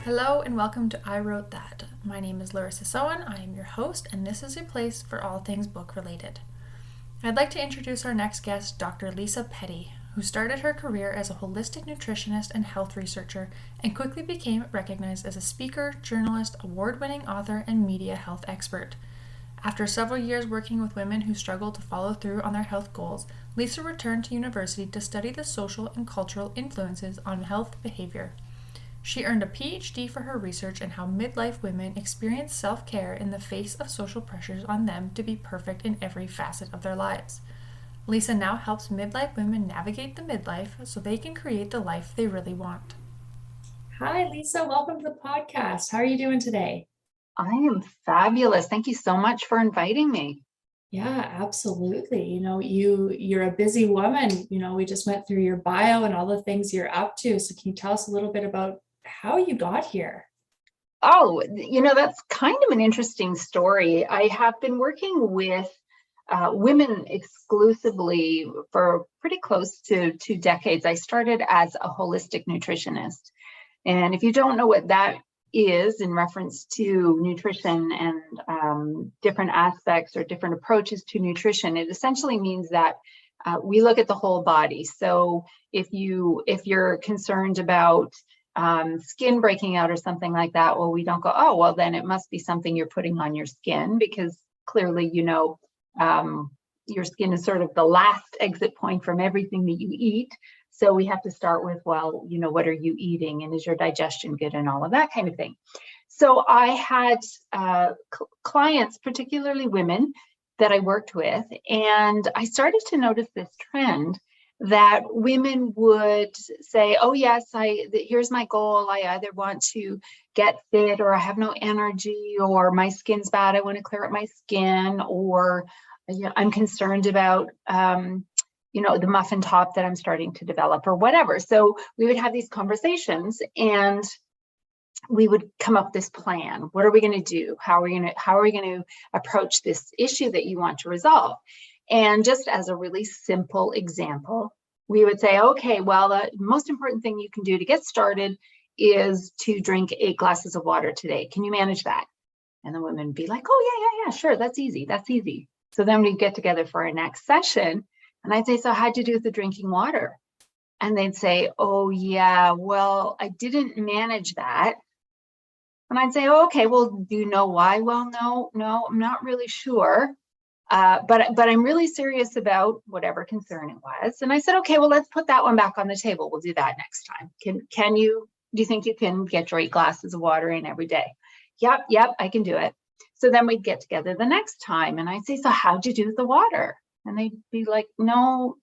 Hello and welcome to I Wrote That. My name is Larissa Sowen. I am your host, and this is a place for all things book related. I'd like to introduce our next guest, Dr. Lisa Petty, who started her career as a holistic nutritionist and health researcher and quickly became recognized as a speaker, journalist, award-winning author, and media health expert. After several years working with women who struggle to follow through on their health goals, Lisa returned to university to study the social and cultural influences on health behavior. She earned a PhD for her research in how midlife women experience self-care in the face of social pressures on them to be perfect in every facet of their lives. Lisa now helps midlife women navigate the midlife so they can create the life they really want. Hi, Lisa. Welcome to the podcast. How are you doing today? I am fabulous. Thank you so much for inviting me. Yeah, absolutely. You're a busy woman. We just went through your bio and all the things you're up to. So can you tell us a little bit about how you got here? Oh, that's kind of an interesting story. I have been working with women exclusively for pretty close to 2 decades. I started as a holistic nutritionist. And if you don't know what that is in reference to nutrition and different aspects or different approaches to nutrition, it essentially means that we look at the whole body. So if you're concerned about skin breaking out or something like that, well, we don't go, oh, well, then it must be something you're putting on your skin, because clearly, your skin is sort of the last exit point from everything that you eat. So we have to start with, well, what are you eating, and is your digestion good, and all of that kind of thing. So I had clients, particularly women, that I worked with, and I started to notice this trend that women would say, oh yes, here's my goal. I either want to get fit, or I have no energy, or my skin's bad, I want to clear up my skin, or I'm concerned about the muffin top that I'm starting to develop, or whatever. So we would have these conversations, and we would come up with this plan. What are we going to do? How are we going to approach this issue that you want to resolve? And just as a really simple example, we would say, okay, well, the most important thing you can do to get started is to drink 8 glasses of water today. Can you manage that? And the women would be like, oh, yeah, sure. That's easy. So then we'd get together for our next session. And I'd say, so how'd you do with the drinking water? And they'd say, oh, yeah, well, I didn't manage that. And I'd say, oh, okay, well, do you know why? Well, no, I'm not really sure. But I'm really serious about whatever concern it was. And I said, okay, well, let's put that one back on the table. We'll do that next time. Do you think you can get your 8 glasses of water in every day? Yep, I can do it. So then we'd get together the next time, and I'd say, so how'd you do with the water? And they'd be like, no,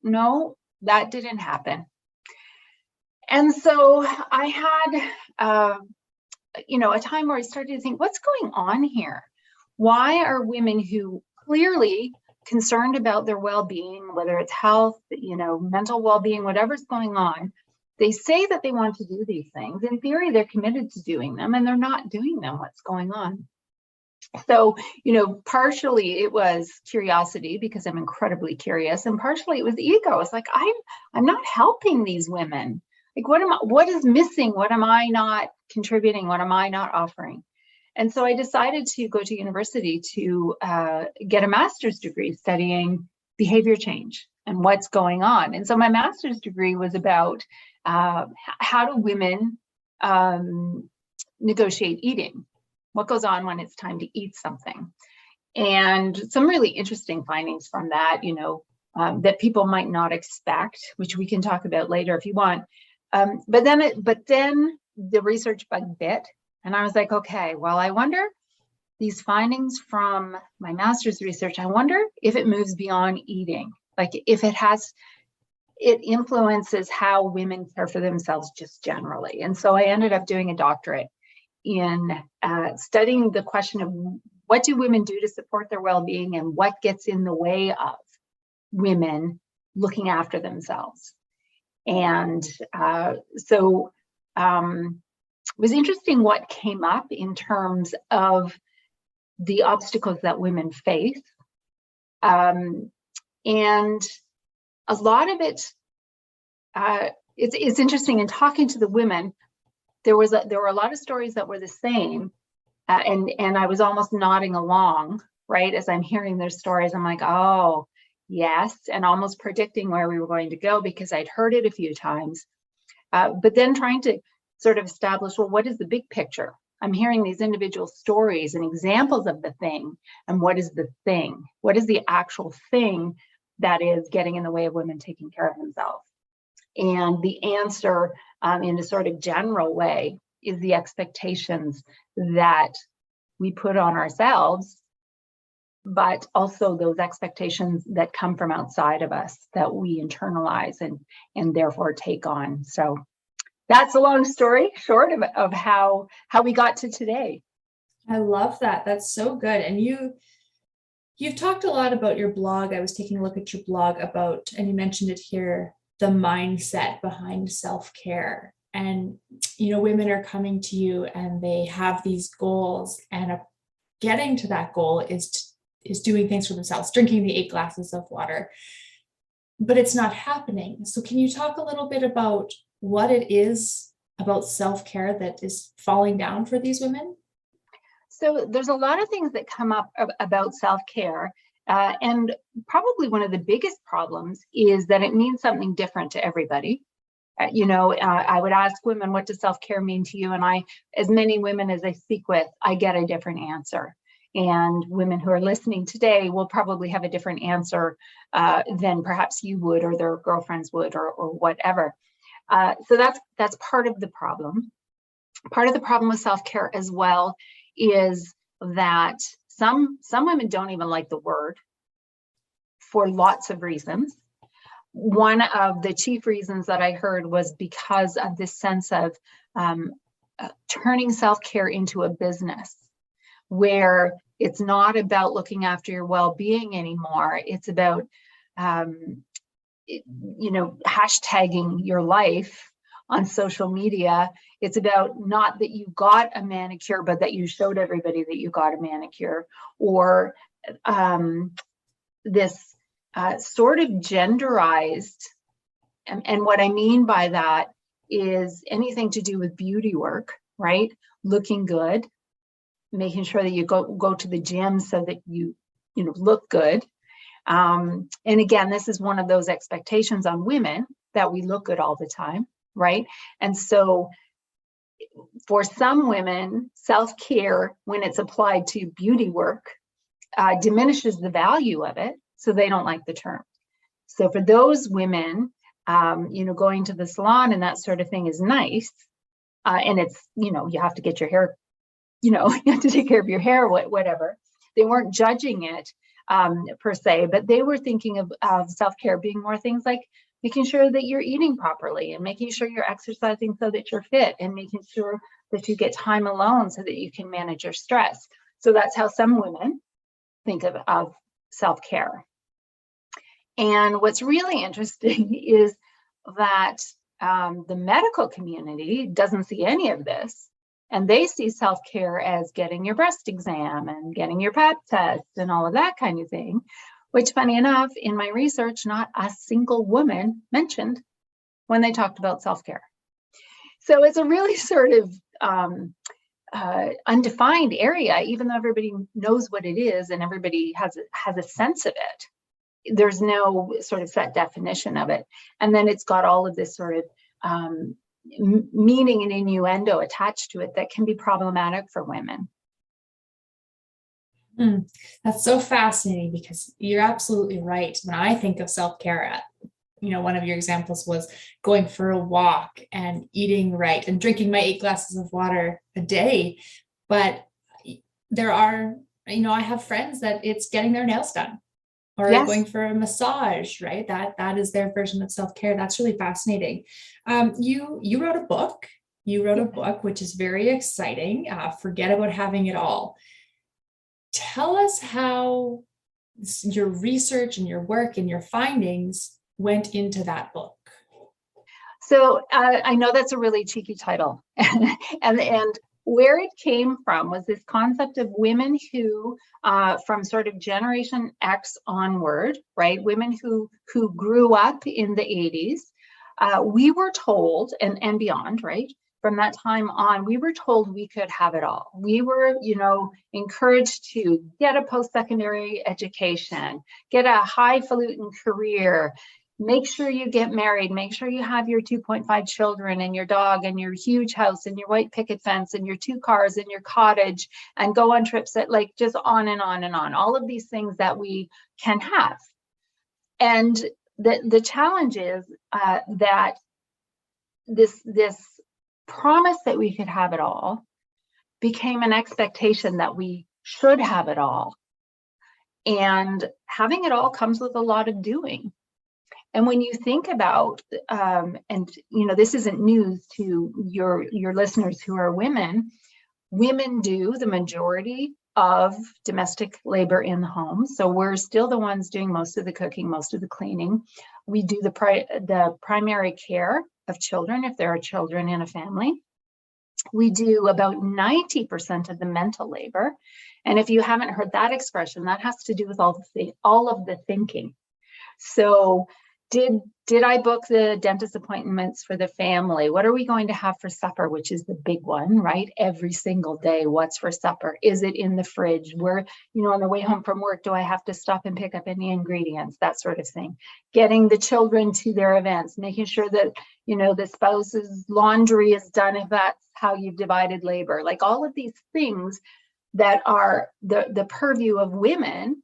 that didn't happen. And so I had, a time where I started to think, what's going on here? Why are women who clearly concerned about their well-being, whether it's health, mental well-being, whatever's going on, they say that they want to do these things. In theory, they're committed to doing them, and they're not doing them. What's going on? So, partially it was curiosity, because I'm incredibly curious, and partially it was ego. It's like, I'm not helping these women. Like, what is missing? What am I not contributing? What am I not offering? And so I decided to go to university to get a master's degree studying behavior change and what's going on. And so my master's degree was about how do women negotiate eating? What goes on when it's time to eat something? And some really interesting findings from that, that people might not expect, which we can talk about later if you want. But then the research bug bit. And I was like, okay, well, I wonder, these findings from my master's research, I wonder if it moves beyond eating, like if it influences how women care for themselves just generally. And so I ended up doing a doctorate in studying the question of what do women do to support their well-being, and what gets in the way of women looking after themselves. And it was interesting what came up in terms of the obstacles that women face. And a lot of it, it's interesting in talking to the women, there were a lot of stories that were the same, and I was almost nodding along, right, as I'm hearing their stories. I'm like, oh, yes, and almost predicting where we were going to go because I'd heard it a few times. But then trying to sort of establish, well, what is the big picture? I'm hearing these individual stories and examples of the thing, and what is the thing? What is the actual thing that is getting in the way of women taking care of themselves? And the answer, in a sort of general way, is the expectations that we put on ourselves, but also those expectations that come from outside of us that we internalize and therefore take on. So that's a long story short of how we got to today. I love that. That's so good. And you've talked a lot about your blog. I was taking a look at your blog about, and you mentioned it here, the mindset behind self-care. And, women are coming to you and they have these goals, and getting to that goal is doing things for themselves, drinking the 8 glasses of water, but it's not happening. So can you talk a little bit about what it is about self-care that is falling down for these women? So there's a lot of things that come up about self-care. And probably one of the biggest problems is that it means something different to everybody. I would ask women, what does self-care mean to you? And as many women as I speak with, I get a different answer. And women who are listening today will probably have a different answer than perhaps you would, or their girlfriends would, or whatever. So that's part of the problem. Part of the problem with self-care as well is that some women don't even like the word for lots of reasons. One of the chief reasons that I heard was because of this sense of turning self-care into a business, where it's not about looking after your well-being anymore. It's about hashtagging your life on social media. It's about not that you got a manicure, but that you showed everybody that you got a manicure, or this sort of genderized, and what I mean by that is anything to do with beauty work, right? Looking good, making sure that you go to the gym so that you look good. And again, this is one of those expectations on women that we look good all the time, right? And so for some women, self-care, when it's applied to beauty work, diminishes the value of it, so they don't like the term. So for those women, going to the salon and that sort of thing is nice, and it's, you have to get your hair, you have to take care of your hair, whatever. They weren't judging it per se, but they were thinking of self-care being more things like making sure that you're eating properly, and making sure you're exercising so that you're fit, and making sure that you get time alone so that you can manage your stress. So that's how some women think of self-care. And what's really interesting is that the medical community doesn't see any of this. And they see self-care as getting your breast exam and getting your pap test and all of that kind of thing, which, funny enough, in my research, not a single woman mentioned when they talked about self-care. So it's a really sort of undefined area, even though everybody knows what it is and everybody has a sense of it. There's no sort of set definition of it. And then it's got all of this sort of meaning and innuendo attached to it that can be problematic for women. That's so fascinating, because you're absolutely right. When I think of self-care, one of your examples was going for a walk and eating right and drinking my 8 glasses of water a day. But there are, I have friends that it's getting their nails done, or Yes. going for a massage, right? That is their version of self-care. That's really fascinating. You wrote a book. You wrote a book, which is very exciting. Forget about having it all. Tell us how your research and your work and your findings went into that book. So I know that's a really cheeky title, and where it came from was this concept of women who, from sort of Generation X onward, right? Women who grew up in the 80s. We were told, and beyond, right, from that time on, we were told we could have it all. We were, encouraged to get a post-secondary education, get a highfalutin career, make sure you get married, make sure you have your 2.5 children and your dog and your huge house and your white picket fence and your 2 cars and your cottage, and go on trips that, like, just on and on and on, all of these things that we can have. And the challenge is that this promise that we could have it all became an expectation that we should have it all. And having it all comes with a lot of doing. And when you think about, and this isn't news to your listeners who are women do the majority of domestic labor in the home. So we're still the ones doing most of the cooking, most of the cleaning. We do the primary care of children if there are children in a family. We do about 90% of the mental labor. And if you haven't heard that expression, that has to do with all of the thinking. So did I book the dentist appointments for the family? What are we going to have for supper, which is the big one, right? Every single day, what's for supper? Is it in the fridge? Where, on the way home from work, do I have to stop and pick up any ingredients? That sort of thing. Getting the children to their events, making sure that, the spouse's laundry is done if that's how you've divided labor. Like all of these things that are the purview of women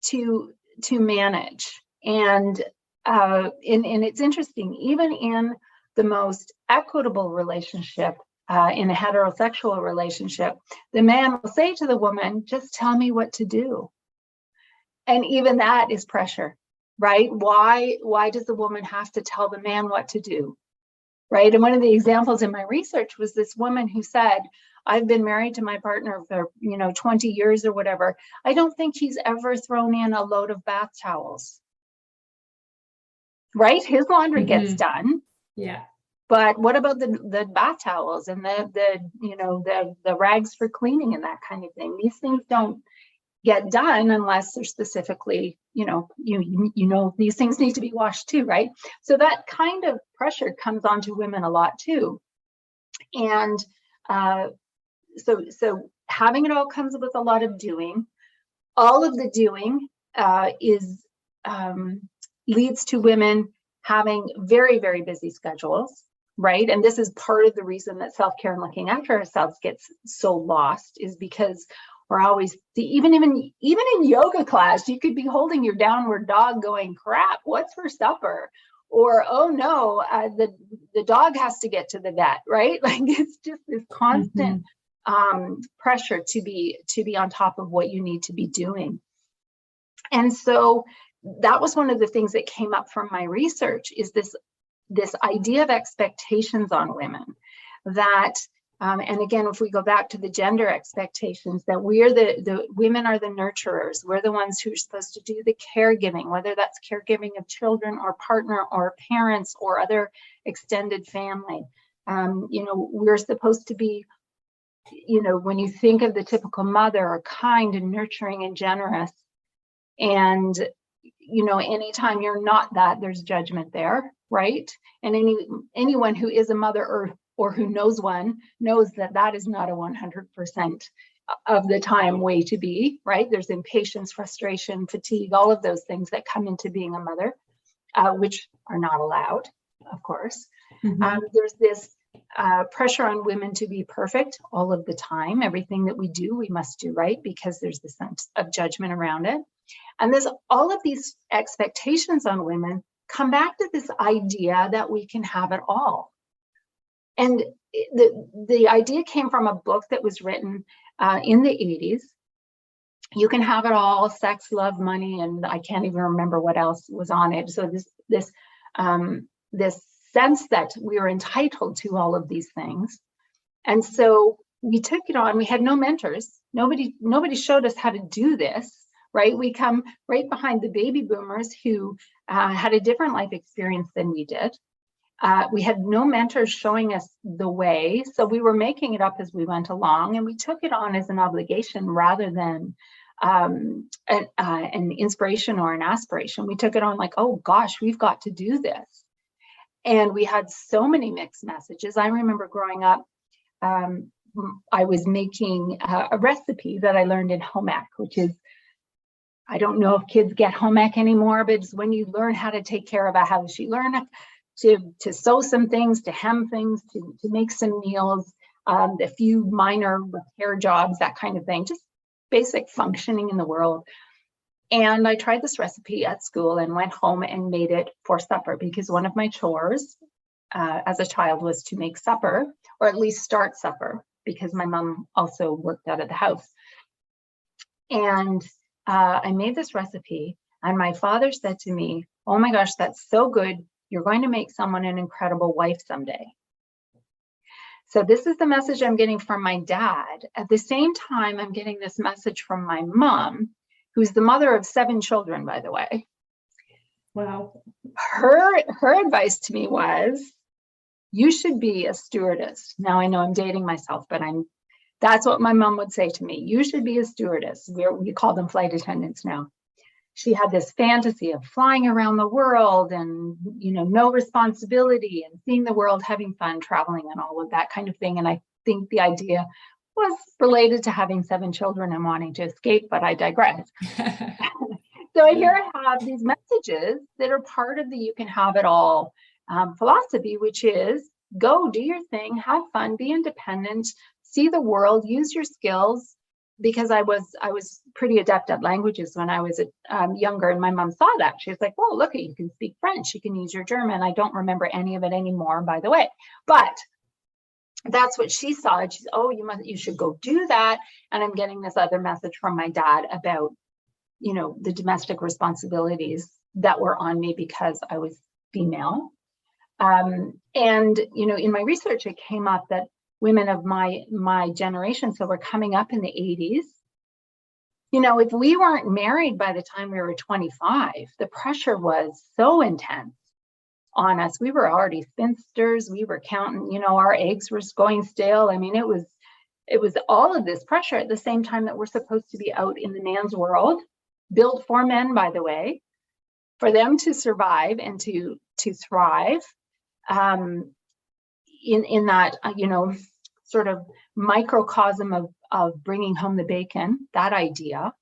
to manage. And it's interesting, even in the most equitable relationship, in a heterosexual relationship, the man will say to the woman, just tell me what to do. And even that is pressure, right? Why does the woman have to tell the man what to do, right? And one of the examples in my research was this woman who said, I've been married to my partner for, 20 years or whatever. I don't think he's ever thrown in a load of bath towels. Right? His laundry gets done. Yeah. But what about the bath towels and the rags for cleaning and that kind of thing? These things don't get done unless they're specifically, these things need to be washed too, right? So that kind of pressure comes onto women a lot too. And so having it all comes with a lot of doing. All of the doing leads to women having very, very busy schedules, right? And this is part of the reason that self-care and looking after ourselves gets so lost, is because we're always, even in yoga class, you could be holding your downward dog going, crap, what's for supper? Or, oh no, the dog has to get to the vet, right? Like it's just this constant pressure to be on top of what you need to be doing. And so that was one of the things that came up from my research, is this idea of expectations on women that, and again, if we go back to the gender expectations, that we are the women are the nurturers. We're the ones who are supposed to do the caregiving, whether that's caregiving of children or partner or parents or other extended family. We're supposed to be, when you think of the typical mother, are kind and nurturing and generous. And anytime you're not that, there's judgment there, right? And anyone who is a mother or who knows one knows that is not a 100% of the time way to be, right? There's impatience, frustration, fatigue, all of those things that come into being a mother, which are not allowed, of course. There's this pressure on women to be perfect all of the time. Everything that we do, we must do right, because there's the sense of judgment around it. And there's all of these expectations on women come back to this idea that we can have it all. And the idea came from a book that was written in the 80s. You can have it all: sex, love, money, and I can't even remember what else was on it. So this sense that we were entitled to all of these things. And so we took it on. We had no mentors. Nobody showed us how to do this. Right? We come right behind the baby boomers who had a different life experience than we did. We had no mentors showing us the way. So we were making it up as we went along, and we took it on as an obligation rather than an inspiration or an aspiration. We took it on like, oh gosh, we've got to do this. And we had so many mixed messages. I remember growing up, I was making a recipe that I learned in home ec, which is, I don't know if kids get home ec anymore, but it's when you learn how to take care of a house. You learn to sew some things, to hem things, to make some meals, a few minor repair jobs, that kind of thing, just basic functioning in the world. And I tried this recipe at school and went home and made it for supper, because one of my chores as a child was to make supper, or at least start supper, because my mom also worked out of the house. And I made this recipe, and my father said to me, "Oh my gosh, that's so good. You're going to make someone an incredible wife someday." So this is the message I'm getting from my dad. At the same time, I'm getting this message from my mom, who's the mother of 7 children, by the way. Wow. Her advice to me was, you should be a stewardess. Now I know I'm dating myself, but that's what my mom would say to me. You should be a stewardess. We call them flight attendants now. She had this fantasy of flying around the world and, no responsibility, and seeing the world, having fun, traveling, and all of that kind of thing. And I think the idea was related to having 7 children and wanting to escape, but I digress. So here I have these messages that are part of the you can have it all philosophy, which is go do your thing, have fun, be independent, see the world, use your skills. Because I was pretty adept at languages when I was younger, and my mom saw that. She was like, "Well, look, you can speak French, you can use your German." I don't remember any of it anymore, by the way, but that's what she saw. And she's, "Oh, you should go do that." And I'm getting this other message from my dad about, the domestic responsibilities that were on me because I was female. And, in my research, it came up that women of my generation, so we're coming up in the 80s, if we weren't married by the time we were 25, the pressure was so intense on us. We were already spinsters. We were counting, our eggs were going stale. I mean, it was all of this pressure at the same time that we're supposed to be out in the man's world, built for men, by the way, for them to survive and to thrive in that, sort of microcosm of bringing home the bacon, that idea.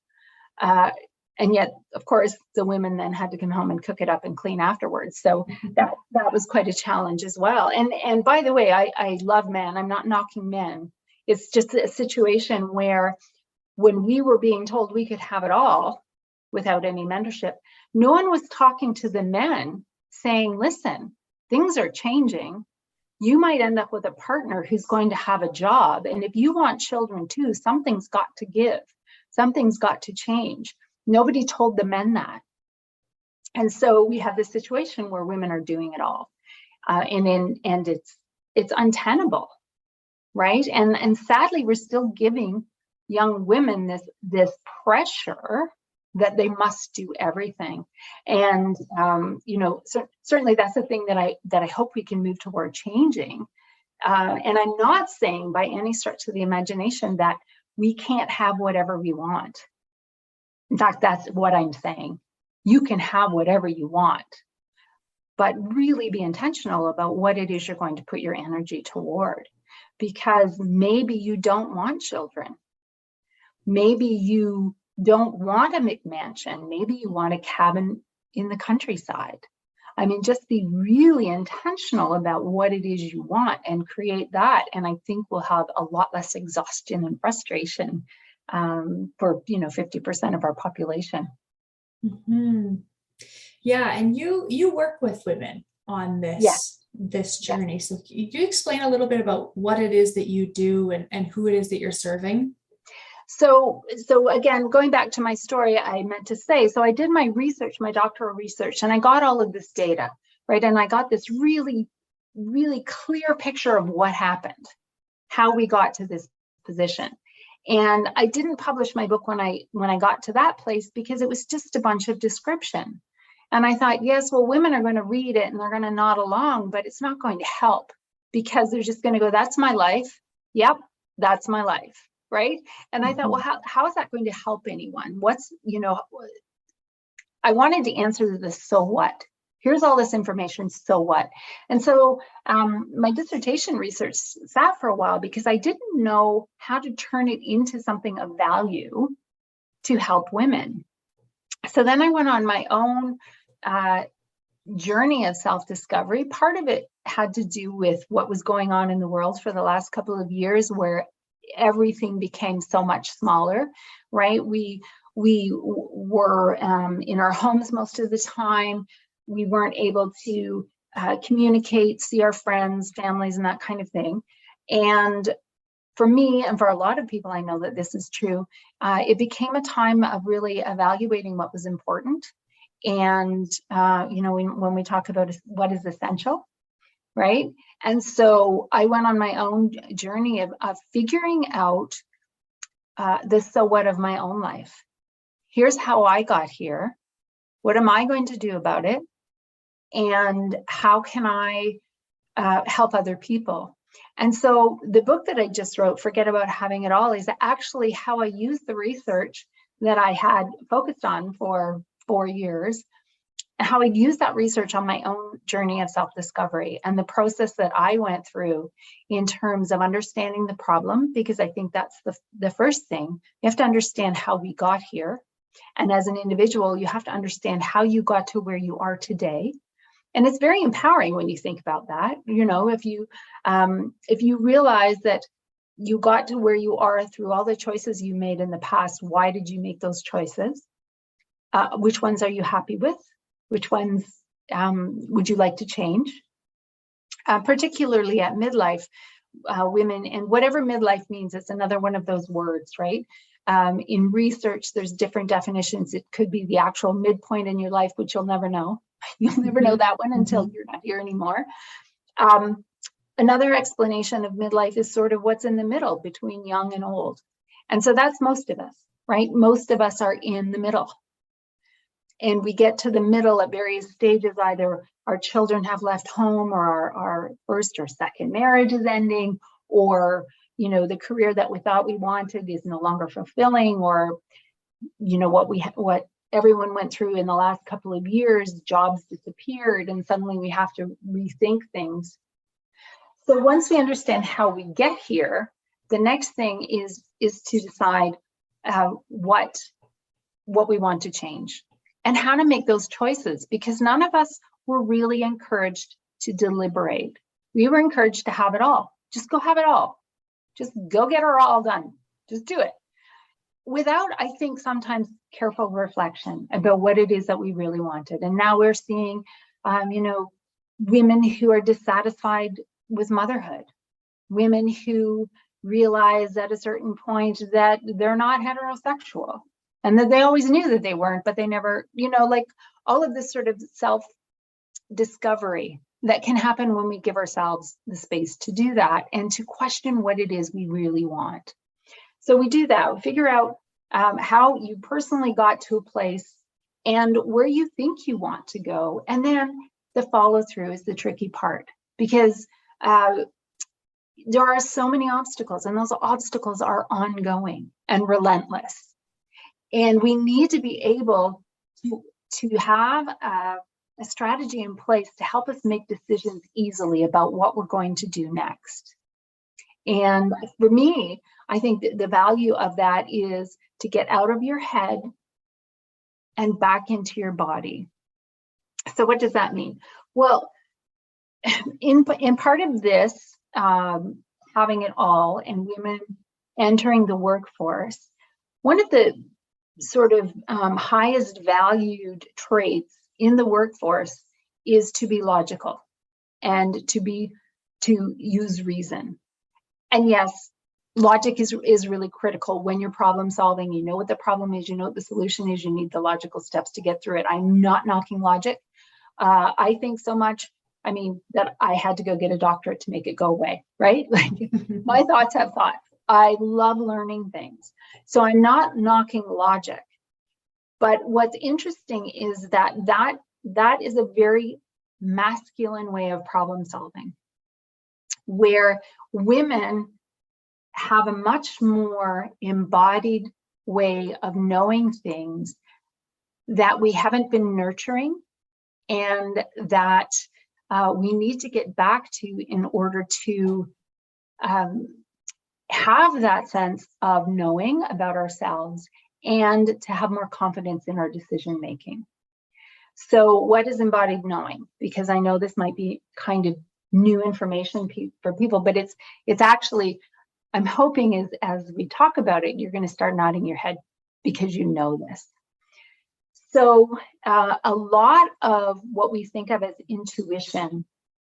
And yet, of course, the women then had to come home and cook it up and clean afterwards. So that was quite a challenge as well. And by the way, I love men. I'm not knocking men. It's just a situation where when we were being told we could have it all without any mentorship, no one was talking to the men saying, listen, things are changing. You might end up with a partner who's going to have a job. And if you want children too, something's got to give. Something's got to change. Nobody told the men that. And so we have this situation where women are doing it all. And it's untenable, right? And sadly, we're still giving young women this pressure that they must do everything. And, certainly that's the thing that I hope we can move toward changing. And I'm not saying by any stretch of the imagination that we can't have whatever we want. In fact, that's what I'm saying. You can have whatever you want, but really be intentional about what it is you're going to put your energy toward. Because maybe you don't want children. Maybe you don't want a McMansion. Maybe you want a cabin in the countryside. I mean, just be really intentional about what it is you want and create that. And I think we'll have a lot less exhaustion and frustration for 50% of our population. Mm-hmm. Yeah, and you work with women on this journey. So can you explain a little bit about what it is that you do and who it is that you're serving? So again, going back to my story, I meant to say, so I did my research, my doctoral research, and I got all of this data, right? And I got this really, really clear picture of what happened, how we got to this position. And I didn't publish my book when I got to that place because it was just a bunch of description. And I thought, yes, well, women are going to read it and they're going to nod along, but it's not going to help because they're just going to go, that's my life. Yep, that's my life. Right. And I thought, well, how is that going to help anyone? I wanted to answer this, so what? Here's all this information, so what? And so my dissertation research sat for a while because I didn't know how to turn it into something of value to help women. So then I went on my own journey of self-discovery. Part of it had to do with what was going on in the world for the last couple of years, where everything became so much smaller, right? We were in our homes most of the time. We weren't able to communicate, see our friends, families, and that kind of thing. And for me, and for a lot of people, I know that this is true, it became a time of really evaluating what was important. And, when we talk about what is essential, right? And so I went on my own journey of figuring out the so what of my own life. Here's how I got here. What am I going to do about it? And how can I help other people? And so the book that I just wrote, Forget About Having It All, is actually how I used the research that I had focused on for 4 years, and how I used that research on my own journey of self-discovery and the process that I went through in terms of understanding the problem, because I think that's the first thing. You have to understand how we got here. And as an individual, you have to understand how you got to where you are today. And it's very empowering when you think about that. If you realize that you got to where you are through all the choices you made in the past, why did you make those choices? Which ones are you happy with? Which ones would you like to change? Particularly at midlife, women, and whatever midlife means, it's another one of those words, right? In research, there's different definitions. It could be the actual midpoint in your life, which you'll never know. You'll never know that one until you're not here anymore. Another explanation of midlife is sort of what's in the middle between young and old. And so that's most of us, right? Most of us are in the middle. And we get to the middle at various stages. Either our children have left home, or our first or second marriage is ending, or the career that we thought we wanted is no longer fulfilling, or what everyone went through in the last couple of years, jobs disappeared, and suddenly we have to rethink things. So once we understand how we get here, the next thing is to decide what we want to change and how to make those choices, because none of us were really encouraged to deliberate. We were encouraged to have it all. Just go have it all. Just go get her all done. Just do it. Without, I think, sometimes careful reflection about what it is that we really wanted. And now we're seeing, women who are dissatisfied with motherhood, women who realize at a certain point that they're not heterosexual, and that they always knew that they weren't, but they never, like all of this sort of self-discovery that can happen when we give ourselves the space to do that and to question what it is we really want. So we do that. We figure out how you personally got to a place and where you think you want to go. And then the follow through is the tricky part, because there are so many obstacles, and those obstacles are ongoing and relentless. And we need to be able to have a strategy in place to help us make decisions easily about what we're going to do next. And for me, I think that the value of that is to get out of your head and back into your body. So what does that mean? Well, in part of this, having it all and women entering the workforce, one of the sort of highest valued traits in the workforce is to be logical and to use reason. And yes, logic is really critical when you're problem solving. You know what the problem is, you know what the solution is, you need the logical steps to get through it. I'm not knocking logic. I think so much, that I had to go get a doctorate to make it go away, right? Like my thoughts have thoughts. I love learning things. So I'm not knocking logic. But what's interesting is that is a very masculine way of problem solving, where women have a much more embodied way of knowing things that we haven't been nurturing and that we need to get back to in order to have that sense of knowing about ourselves and to have more confidence in our decision making. So what is embodied knowing? Because I know this might be kind of new information for people, but it's actually, I'm hoping as we talk about it, you're going to start nodding your head because you know this. So a lot of what we think of as intuition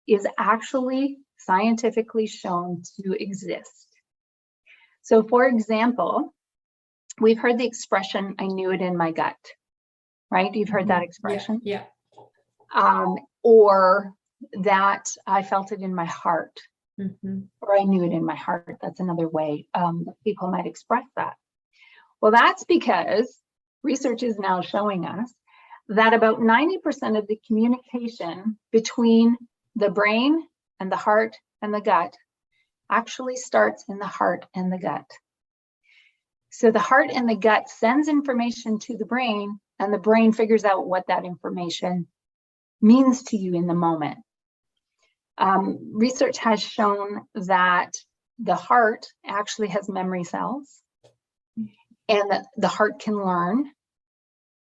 is actually scientifically shown to exist. So for example, we've heard the expression, I knew it in my gut, right? You've heard that expression? Yeah. Or that I felt it in my heart, Mm-hmm. or I knew it in my heart. That's another way that people might express that. Well, that's because research is now showing us that about 90% of the communication between the brain and the heart and the gut actually starts in the heart and the gut. So the heart and the gut sends information to the brain, and the brain figures out what that information means to you in the moment. Research has shown that the heart actually has memory cells, and that the heart can learn,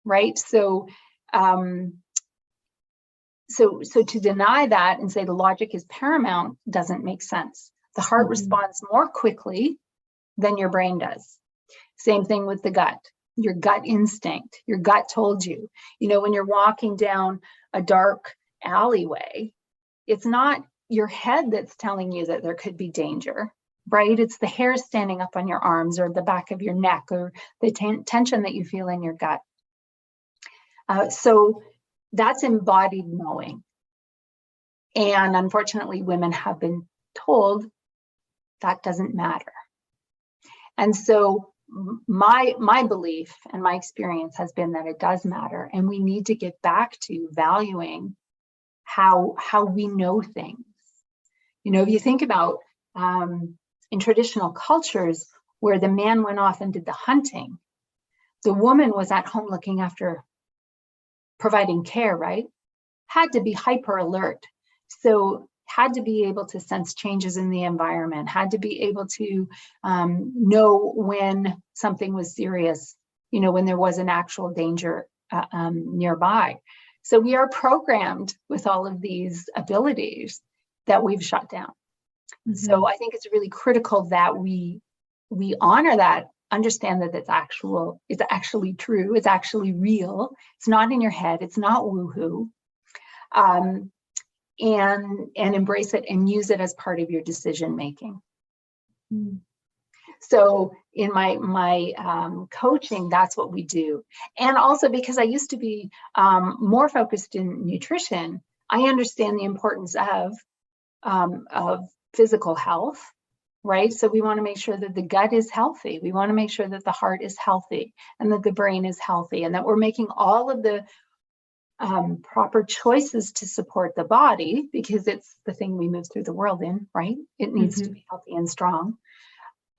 right? So to deny that and say the logic is paramount doesn't make sense. The heart responds more quickly than your brain does. Same thing with the gut. Your gut instinct, your gut told you. You know, when you're walking down a dark alleyway, it's not your head that's telling you that there could be danger, right? It's the hair standing up on your arms or the back of your neck or the tension that you feel in your gut. So that's embodied knowing. And unfortunately, women have been told that doesn't matter. And so my belief and my experience has been that it does matter, and we need to get back to valuing how we know things. You know, if you think about in traditional cultures where the man went off and did the hunting, the woman was at home looking after, providing care, right? Had to be hyper alert. So had to be able to sense changes in the environment, had to be able to know when something was serious, you know, when there was an actual danger nearby. So we are programmed with all of these abilities that we've shut down. Mm-hmm. So I think it's really critical that we honor that, understand that it's actually true, it's actually real, it's not in your head, it's not woohoo. And embrace it and use it as part of your decision making. Mm. So in my coaching, that's what we do. And also because I used to be more focused in nutrition, I understand the importance of physical health, right? So we want to make sure that the gut is healthy. We want to make sure that the heart is healthy and that the brain is healthy and that we're making all of the proper choices to support the body, because it's the thing we move through the world in, right? It needs to be healthy and strong.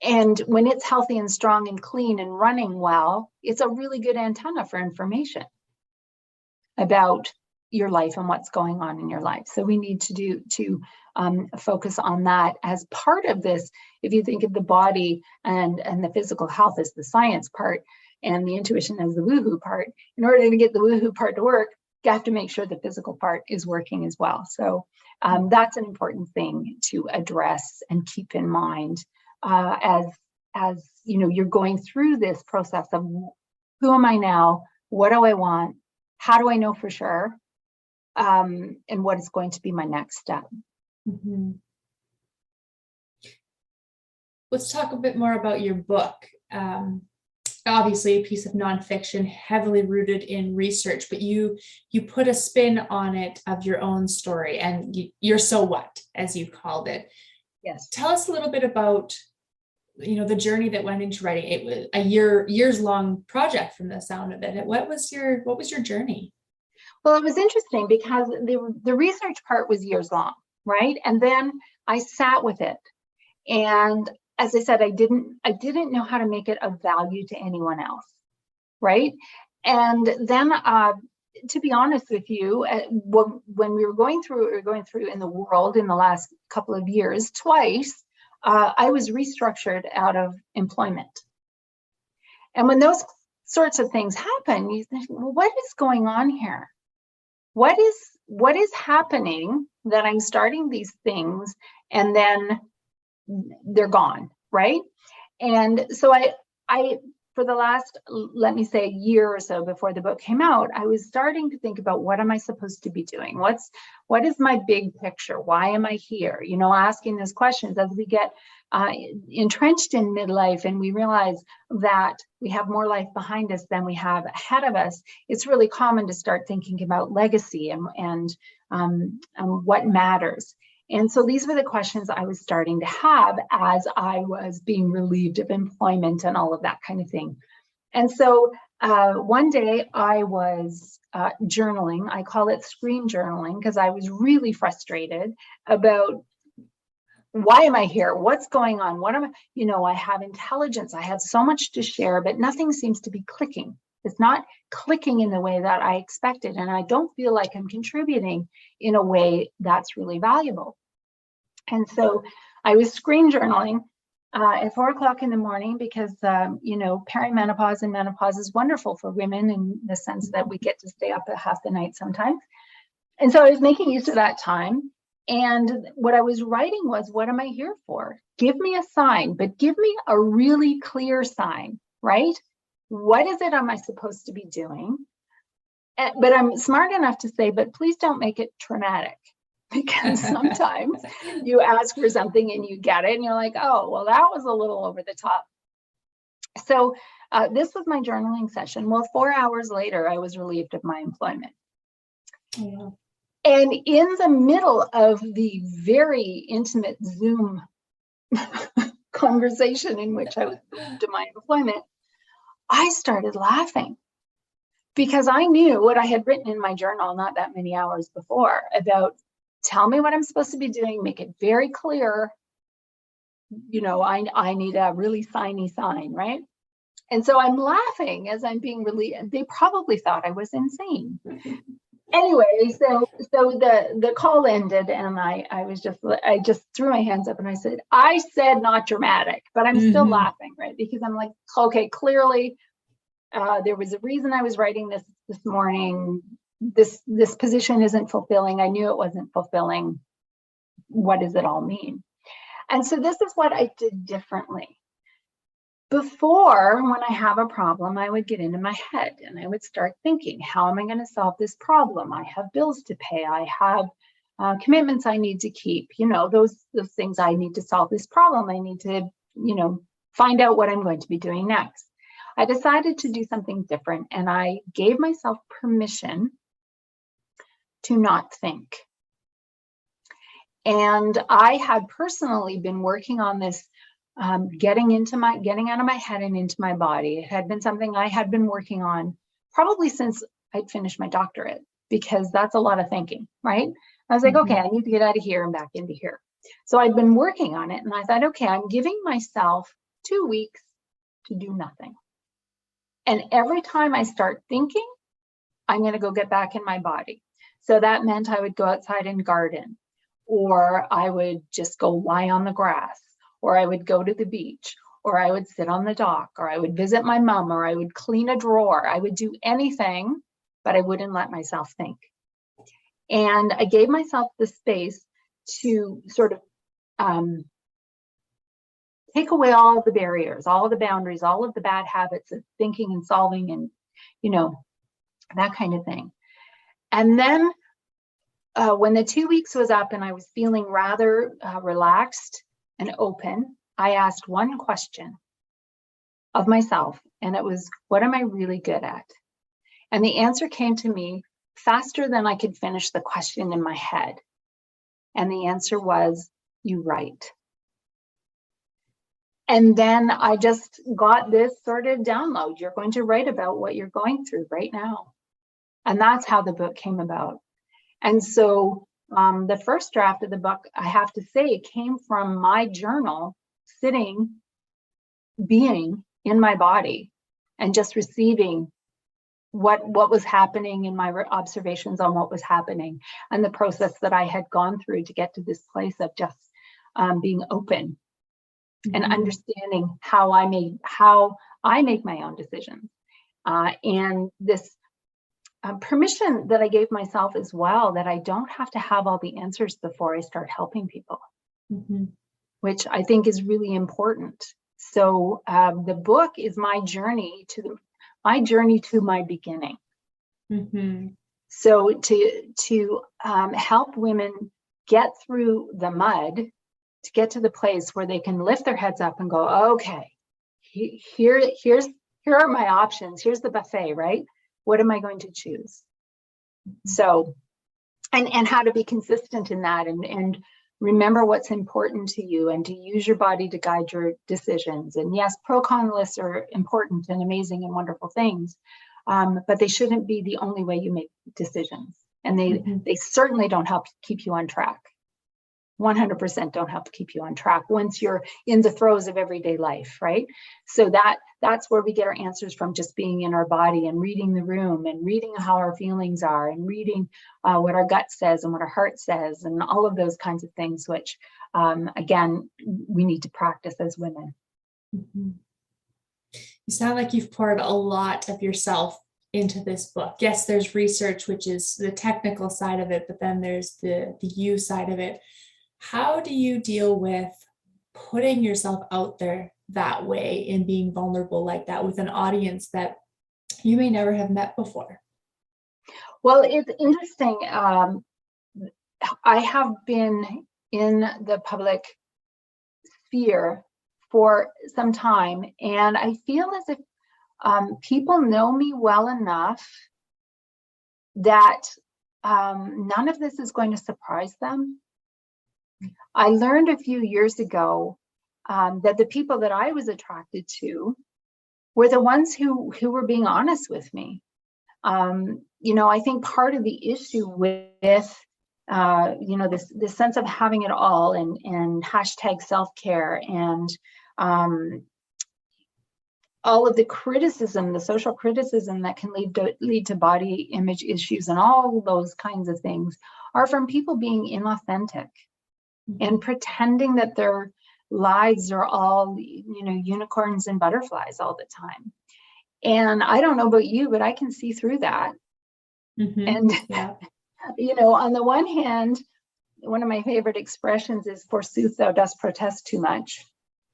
And when it's healthy and strong and clean and running well, it's a really good antenna for information about your life and what's going on in your life. So we need to focus on that as part of this. If you think of the body and the physical health as the science part and the intuition as the woohoo part, in order to get the woohoo part to work, you have to make sure the physical part is working as well. So that's an important thing to address and keep in mind as you know, you're going through this process of who am I now? What do I want? How do I know for sure? And what is going to be my next step? Mm-hmm. Let's talk a bit more about your book. Obviously a piece of nonfiction, heavily rooted in research, but you put a spin on it of your own story and your so what, as you called it. Yes. Tell us a little bit about, you know, the journey that went into writing. It was a years long project from the sound of it. What was your journey? Well, it was interesting because the research part was years long, right? And then I sat with it, and as I said, I didn't know how to make it of value to anyone else, right? And then to be honest with you, when we were going through what we were going through in the world in the last couple of years, twice, I was restructured out of employment. And when those sorts of things happen, you think, well, what is going on here? What is happening that I'm starting these things and then they're gone, right? And so I for the last, let me say, year or so before the book came out, I was starting to think about, what am I supposed to be doing? What is my big picture? Why am I here? You know, asking those questions as we get entrenched in midlife and we realize that we have more life behind us than we have ahead of us. It's really common to start thinking about legacy and what matters. And so these were the questions I was starting to have as I was being relieved of employment and all of that kind of thing. And so one day I was journaling. I call it scream journaling because I was really frustrated about, why am I here? What's going on? What am I, you know, I have intelligence. I have so much to share, but nothing seems to be clicking. It's not clicking in the way that I expected. And I don't feel like I'm contributing in a way that's really valuable. And so I was screen journaling at 4 o'clock in the morning because, you know, perimenopause and menopause is wonderful for women in the sense that we get to stay up at half the night sometimes. And so I was making use of that time. And what I was writing was, what am I here for? Give me a sign, but give me a really clear sign, right? What is it am I supposed to be doing? But I'm smart enough to say, but please don't make it traumatic. Because sometimes you ask for something and you get it and you're like, oh, well, that was a little over the top. So this was my journaling session. Well, 4 hours later, I was relieved of my employment. Yeah. And in the middle of the very intimate Zoom conversation in which I was relieved of my employment, I started laughing because I knew what I had written in my journal not that many hours before about, tell me what I'm supposed to be doing, make it very clear. You know, I need a really signy sign, right? And so I'm laughing as I'm being relieved. They probably thought I was insane. Anyway, so the call ended and I just threw my hands up and I said not dramatic, but I'm still laughing, right? Because I'm like, okay, clearly there was a reason I was writing this morning. This position isn't fulfilling. I knew it wasn't fulfilling. What does it all mean? And so this is what I did differently. Before, when I have a problem, I would get into my head and I would start thinking, how am I going to solve this problem? I have bills to pay. I have commitments I need to keep. You know, those things. I need to solve this problem. I need to, you know, find out what I'm going to be doing next. I decided to do something different and I gave myself permission to not think. And I had personally been working on this, getting out of my head and into my body. It had been something I had been working on probably since I'd finished my doctorate, because that's a lot of thinking, right? I was like, okay, I need to get out of here and back into here. So I'd been working on it and I thought, okay, I'm giving myself 2 weeks to do nothing. And every time I start thinking, I'm going to go get back in my body. So that meant I would go outside and garden, or I would just go lie on the grass, or I would go to the beach, or I would sit on the dock, or I would visit my mom, or I would clean a drawer. I would do anything, but I wouldn't let myself think. And I gave myself the space to sort of take away all of the barriers, all of the boundaries, all of the bad habits of thinking and solving and, you know, that kind of thing. And then when the 2 weeks was up and I was feeling rather relaxed and open, I asked one question of myself, and it was, what am I really good at? And the answer came to me faster than I could finish the question in my head. And the answer was, you write. And then I just got this sort of download. You're going to write about what you're going through right now. And that's how the book came about. And so the first draft of the book, I have to say, came from my journal, sitting, being in my body, and just receiving what was happening in my observations on what was happening, and the process that I had gone through to get to this place of just being open and understanding how I make my own decisions, and this permission that I gave myself as well, that I don't have to have all the answers before I start helping people, which I think is really important. So the book is my journey to my beginning. So to help women get through the mud, to get to the place where they can lift their heads up and go, okay, here are my options. Here's the buffet, right? What am I going to choose? So, and how to be consistent in that, and remember what's important to you, and to use your body to guide your decisions. And yes, pro-con lists are important and amazing and wonderful things, but they shouldn't be the only way you make decisions. And they certainly don't help keep you on track. 100% don't help keep you on track once you're in the throes of everyday life, right? So that's where we get our answers from, just being in our body and reading the room and reading how our feelings are and reading what our gut says and what our heart says and all of those kinds of things, which again, we need to practice as women. You sound like you've poured a lot of yourself into this book. Yes, there's research, which is the technical side of it, but then there's the you side of it. How do you deal with putting yourself out there that way and being vulnerable like that with an audience that you may never have met before? Well, it's interesting. I have been in the public sphere for some time, and I feel as if people know me well enough that none of this is going to surprise them. I learned a few years ago that the people that I was attracted to were the ones who were being honest with me. I think part of the issue with this sense of having it all, and hashtag self-care, and all of the criticism, the social criticism that can lead to body image issues and all those kinds of things, are from people being inauthentic and pretending that their lives are all, unicorns and butterflies all the time. And I don't know about you, but I can see through that. And, on the one hand, one of my favorite expressions is, forsooth, thou dost protest too much.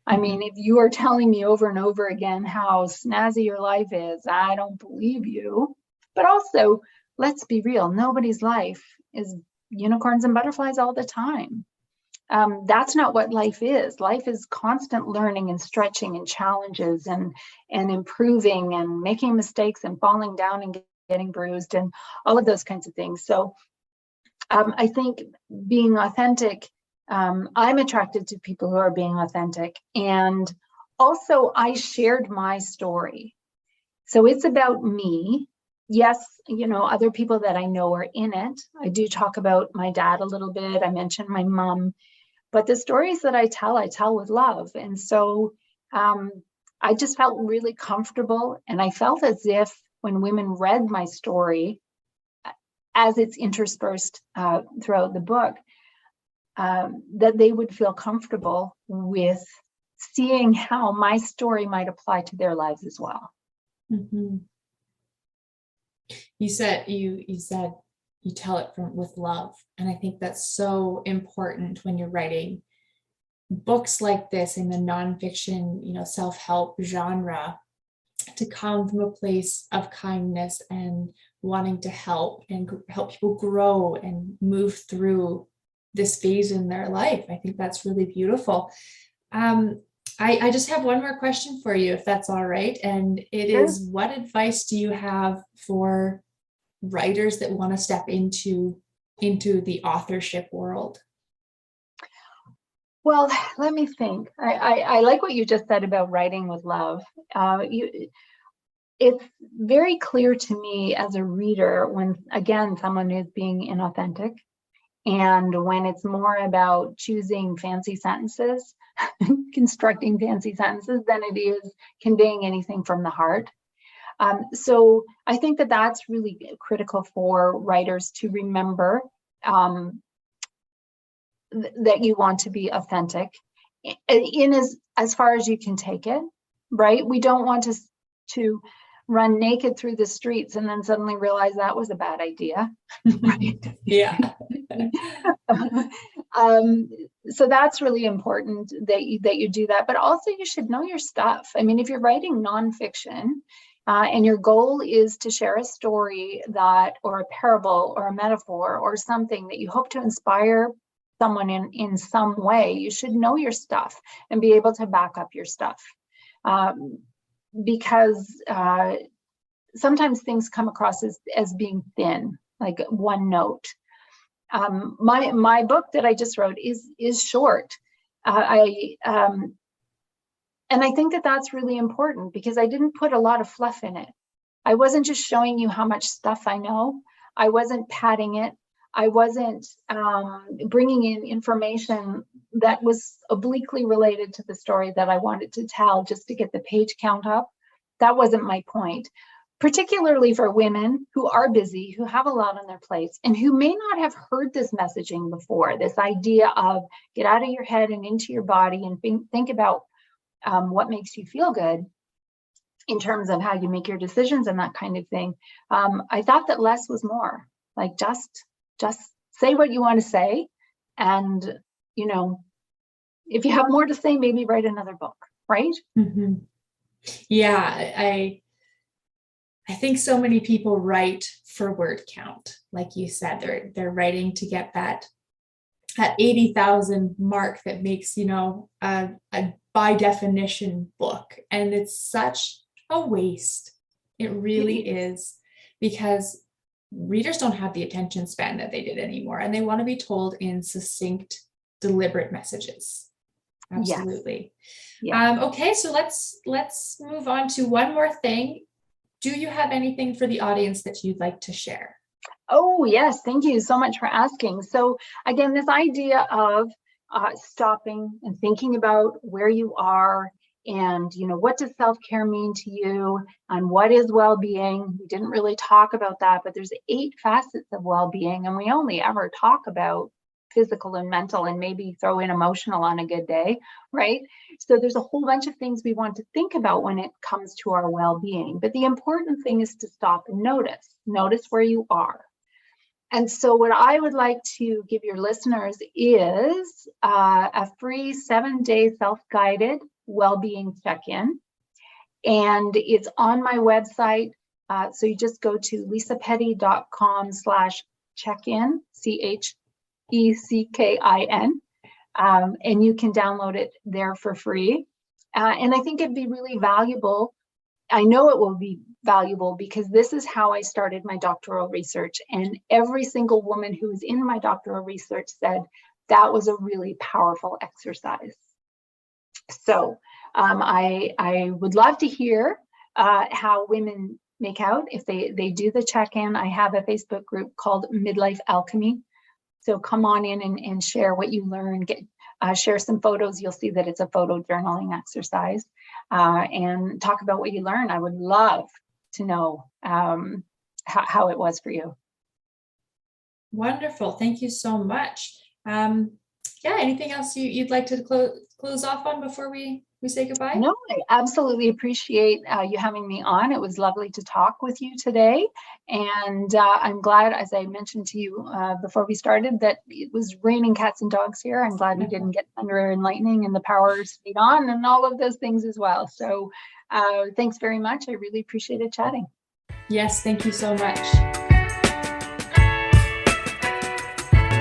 I mean, if you are telling me over and over again how snazzy your life is, I don't believe you. But also, let's be real, nobody's life is unicorns and butterflies all the time. That's not what life is. Life is constant learning and stretching and challenges and improving and making mistakes and falling down and getting bruised and all of those kinds of things. So I think being authentic, I'm attracted to people who are being authentic. And also I shared my story. So it's about me. Yes, other people that I know are in it. I do talk about my dad a little bit. I mentioned my mom. But the stories that I tell with love. And so I just felt really comfortable. And I felt as if when women read my story, as it's interspersed throughout the book, that they would feel comfortable with seeing how my story might apply to their lives as well. You said you tell it with love. And I think that's so important when you're writing books like this in the nonfiction, self-help genre, to come from a place of kindness and wanting to help and help people grow and move through this phase in their life. I think that's really beautiful. I just have one more question for you, if that's all right. And it is, what advice do you have for writers that want to step into the authorship world? Well, let me think. I like what you just said about writing with love. It's very clear to me as a reader when, again, someone is being inauthentic, and when it's more about choosing fancy sentences, constructing fancy sentences, than it is conveying anything from the heart. So I think that that's really critical for writers to remember, that you want to be authentic in as far as you can take it, right? We don't want to run naked through the streets and then suddenly realize that was a bad idea, right? Yeah. So that's really important that you do that, but also you should know your stuff. I mean, if you're writing nonfiction, and your goal is to share a story or a parable or a metaphor or something that you hope to inspire someone in some way, you should know your stuff and be able to back up your stuff. Because sometimes things come across as being thin, like one note. My book that I just wrote is short. And I think that that's really important because I didn't put a lot of fluff in it. I wasn't just showing you how much stuff I know. I wasn't padding it. I wasn't bringing in information that was obliquely related to the story that I wanted to tell just to get the page count up. That wasn't my point, particularly for women who are busy, who have a lot on their plates, and who may not have heard this messaging before, this idea of get out of your head and into your body and think about what makes you feel good in terms of how you make your decisions and that kind of thing. I thought that less was more. Like just say what you want to say, and if you have more to say, maybe write another book, right? Mm-hmm. Yeah, I think so many people write for word count, like you said. They're writing to get that 80,000 mark that makes a by definition book, and it's such a waste. It really is, because readers don't have the attention span that they did anymore, and they want to be told in succinct, deliberate messages. Absolutely. Yes. Okay, so let's move on to one more thing. Do you have anything for the audience that you'd like to share? Oh, yes. Thank you so much for asking. So again, this idea of stopping and thinking about where you are and, what does self-care mean to you and what is well-being? We didn't really talk about that, but there's 8 facets of well-being, and we only ever talk about physical and mental and maybe throw in emotional on a good day, right? So there's a whole bunch of things we want to think about when it comes to our well-being. But the important thing is to stop and notice where you are. And so what I would like to give your listeners is a free 7-day self-guided well-being check-in. And it's on my website. So you just go to lisapetty.com/check-in, CHECKIN, and you can download it there for free. And I think it'd be really valuable. I know it will be valuable because this is how I started my doctoral research. And every single woman who was in my doctoral research said that was a really powerful exercise. So I would love to hear how women make out if they do the check-in. I have a Facebook group called Midlife Alchemy. So come on in and share what you learn, share some photos. You'll see that it's a photo journaling exercise, and talk about what you learn. I would love to know how it was for you. Wonderful. Thank you so much. Anything else you'd like to close off on before we say goodbye? No, I absolutely appreciate you having me on. It was lovely to talk with you today. And I'm glad, as I mentioned to you before we started, that it was raining cats and dogs here. I'm glad we didn't get thunder and lightning and the power stayed on and all of those things as well. So thanks very much. I really appreciated chatting. Yes, thank you so much.